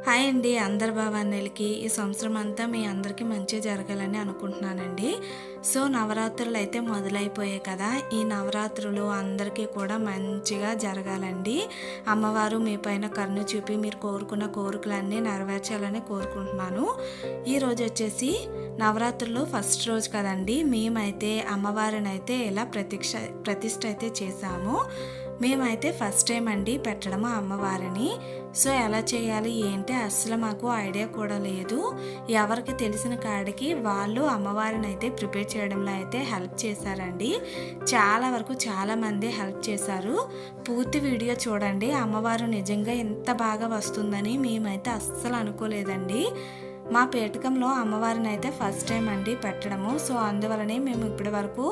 Hi అండి, అందరి భావాన్నెలకి ఈ సంవత్సరం అంతా మీ అందరికీ మంచి జరగాలని అనుకుంటున్నానండి. సో నవరాత్రులు అయితే మొదలైపోయాయి కదా. ఈ నవరాత్రులు అందరికీ కూడా మంచిగా జరగాలండి. అమ్మవారు మీ పైన కరుణ చూపి మీరు కోరుకున్న కోరికలన్నీ నెరవేర్చాలని కోరుకుంటున్నాను. ఈరోజు వచ్చేసి నవరాత్రులు ఫస్ట్ రోజు కదండి. మేమైతే అమ్మవారిని అయితే ఇలా ప్రతిష్ఠ అయితే చేశాము. మేమైతే ఫస్ట్ టైం అండి పెట్టడము అమ్మవారిని. సో ఎలా చేయాలి ఏంటి అస్సలు మాకు ఐడియా కూడా లేదు. ఎవరికి తెలిసిన కాడికి వాళ్ళు అమ్మవారిని అయితే ప్రిపేర్ చేయడంలో అయితే హెల్ప్ చేశారండి. చాలా వరకు చాలామంది హెల్ప్ చేశారు. పూర్తి వీడియో చూడండి. అమ్మవారు నిజంగా ఎంత బాగా వస్తుందని మేమైతే అస్సలు అనుకోలేదండి. మా పేటకంలో అమ్మవారిని అయితే ఫస్ట్ టైం అండి పెట్టడము. సో అందువలనే మేము ఇప్పటి వరకు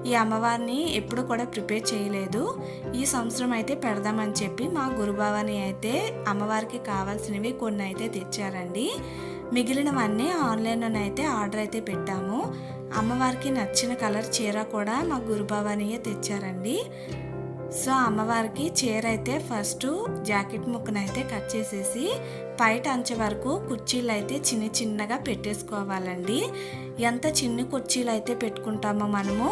ఈ అమ్మవారిని ఎప్పుడు కూడా ప్రిపేర్ చేయలేదు. ఈ సంవత్సరం అయితే పెడదామని చెప్పి మా గురుభావాని అయితే అమ్మవారికి కావాల్సినవి కొన్ని అయితే తెచ్చారండి. మిగిలినవన్నీ ఆన్లైన్లోనైతే ఆర్డర్ అయితే పెట్టాము. అమ్మవారికి నచ్చిన కలర్ చీర కూడా మా గురుభావానియే తెచ్చారండి. సో అమ్మవారికి చీర అయితే ఫస్ట్ జాకెట్ ముక్కనైతే కట్ చేసేసి పైట అంచె వరకు కుర్చీలు అయితే చిన్నగా పెట్టేసుకోవాలండి. ఎంత చిన్న కుర్చీలు అయితే పెట్టుకుంటామో మనము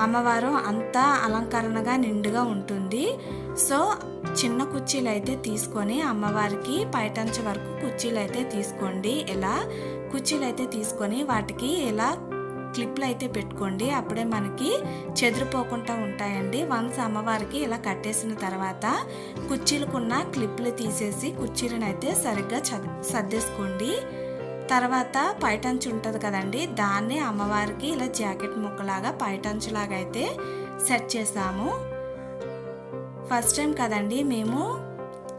అమ్మవారు అంత అలంకరణగా నిండుగా ఉంటుంది. సో చిన్న కుర్చీలు అయితే తీసుకొని అమ్మవారికి పైటంచె వరకు కుర్చీలు అయితే తీసుకోండి. ఇలా కుర్చీలు అయితే తీసుకొని వాటికి ఇలా క్లిప్లు అయితే పెట్టుకోండి. అప్పుడే మనకి చెదిరిపోకుండా ఉంటాయండి. వన్స్ అమ్మవారికి ఇలా కట్టేసిన తర్వాత కుర్చీలకున్న క్లిప్లు తీసేసి కుర్చీలను అయితే సరిగ్గా సర్దేసుకోండి. తర్వాత పైటంచు ఉంటుంది కదండి, దాన్ని అమ్మవారికి ఇలా జాకెట్ ముక్కలాగా పైటంచులాగా అయితే సెట్ చేసాము. ఫస్ట్ టైం కదండి మేము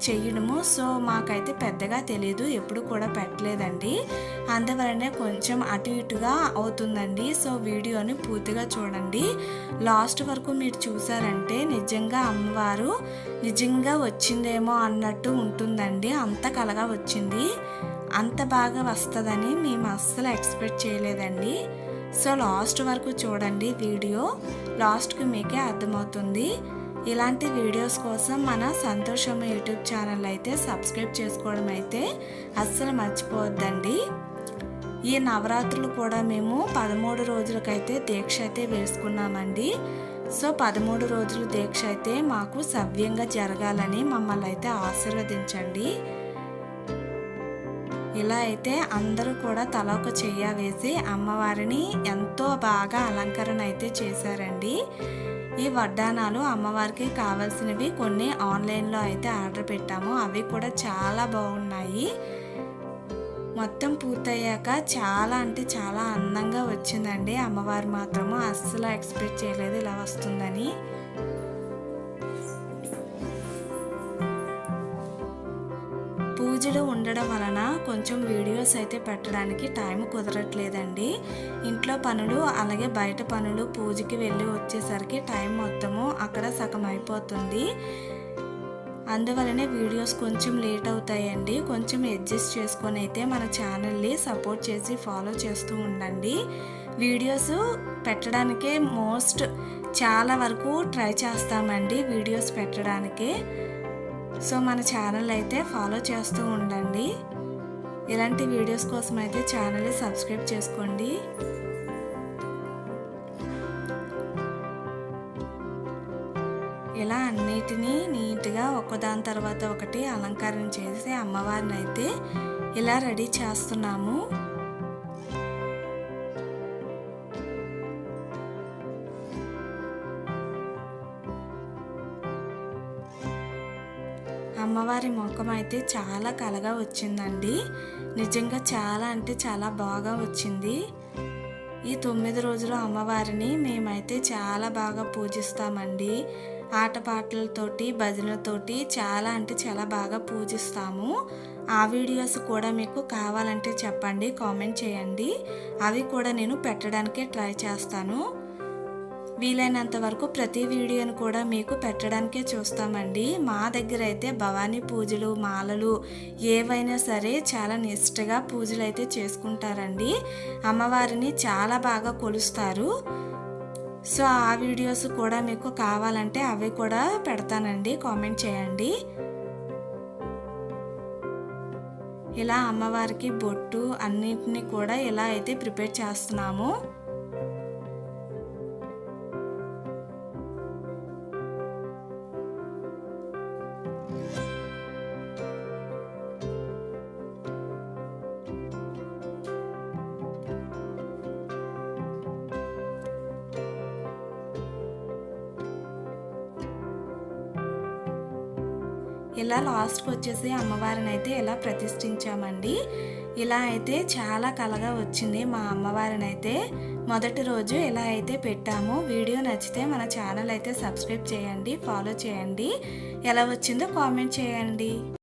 చెయ్యడము. సో మాకైతే పెద్దగా తెలియదు, ఎప్పుడు కూడా పెట్టలేదండి. అందువలనే కొంచెం అటు ఇటుగా అవుతుందండి. సో వీడియోని పూర్తిగా చూడండి. లాస్ట్ వరకు మీరు చూసారంటే నిజంగా అమ్మవారు నిజంగా వచ్చిందేమో అన్నట్టు ఉంటుందండి. అంత కలగా వచ్చింది. అంత బాగా వస్తుందని మేము అస్సలు ఎక్స్పెక్ట్ చేయలేదండి. సో లాస్ట్ వరకు చూడండి వీడియో. లాస్ట్కి మీకే అర్థమవుతుంది. ఇలాంటి వీడియోస్ కోసం మన సంతోషమ్మ యూట్యూబ్ ఛానల్ అయితే సబ్స్క్రైబ్ చేసుకోవడం అయితే అస్సలు మర్చిపోవద్దండి. ఈ నవరాత్రులు కూడా మేము 13 రోజులకైతే దీక్ష అయితే వేసుకున్నామండి. సో 13 రోజుల దీక్ష అయితే మాకు సవ్యంగా జరగాలని మమ్మల్ని అయితే ఆశీర్వదించండి. ఇలా అయితే అందరూ కూడా తల ఒక చెయ్య వేసి అమ్మవారిని ఎంతో బాగా అలంకరణ అయితే చేశారండి. ఈ వడ్డానాలు అమ్మవారికి కావాల్సినవి కొన్ని ఆన్లైన్లో అయితే ఆర్డర్ పెట్టాము. అవి కూడా చాలా బాగున్నాయి. మొత్తం పూర్తయ్యాక చాలా అంటే చాలా అందంగా వచ్చిందండి. అమ్మవారు మాత్రము అస్సలు ఎక్స్పెక్ట్ చేయలేదు ఇలా వస్తుందని. పూజలు ఉండడం వలన కొంచెం వీడియోస్ అయితే పెట్టడానికి టైం కుదరట్లేదండి. ఇంట్లో పనులు అలాగే బయట పనులు పూజకి వెళ్ళి వచ్చేసరికి టైం మొత్తము అక్కడ సగం అయిపోతుంది. అందువలనే వీడియోస్ కొంచెం లేట్ అవుతాయండి. కొంచెం అడ్జస్ట్ చేసుకొని అయితే మన ఛానల్ని సపోర్ట్ చేసి ఫాలో చేస్తూ ఉండండి. వీడియోస్ పెట్టడానికే చాలా వరకు ట్రై చేస్తామండి వీడియోస్ పెట్టడానికే. సో మన ఛానల్ అయితే ఫాలో చేస్తూ ఉండండి. ఇలాంటి వీడియోస్ కోసం అయితే ఛానల్ని సబ్స్క్రైబ్ చేసుకోండి. ఇలా అన్నిటినీ నీట్గా ఒకదాని తర్వాత ఒకటి అలంకరణ చేసి అమ్మవారిని అయితే ఇలా రెడీ చేస్తున్నాము. అమ్మవారి ముఖం అయితే చాలా కలగా వచ్చిందండి. నిజంగా చాలా అంటే చాలా బాగా వచ్చింది. ఈ 9 రోజులు అమ్మవారిని మేమైతే చాలా బాగా పూజిస్తామండి. ఆటపాటలతోటి భజనలతోటి చాలా అంటే చాలా బాగా పూజిస్తాము. ఆ వీడియోస్ కూడా మీకు కావాలంటే చెప్పండి, కామెంట్ చేయండి. అవి కూడా నేను పెట్టడానికే ట్రై చేస్తాను. వీలైనంత వరకు ప్రతి వీడియోను కూడా మీకు పెట్టడానికే చూస్తామండి. మా దగ్గర అయితే భవానీ పూజలు మాలలు ఏవైనా సరే చాలా నిష్టగా పూజలు అయితే చేసుకుంటారండి. అమ్మవారిని చాలా బాగా కొలుస్తారు. సో ఆ వీడియోస్ కూడా మీకు కావాలంటే అవి కూడా పెడతానండి, కామెంట్ చేయండి. ఇలా అమ్మవారికి బొట్టు అన్నిటిని కూడా ఇలా అయితే ప్రిపేర్ చేస్తున్నాము. ఇలా లాస్ట్కి వచ్చేసి అమ్మవారిని అయితే ఇలా ప్రతిష్ఠించామండి. ఇలా అయితే చాలా కళగా వచ్చింది మా అమ్మవారిని అయితే. మొదటి రోజు ఇలా అయితే పెట్టాము. వీడియో నచ్చితే మన ఛానల్ అయితే సబ్స్క్రైబ్ చేయండి, ఫాలో చేయండి. ఎలా వచ్చిందో కామెంట్ చేయండి.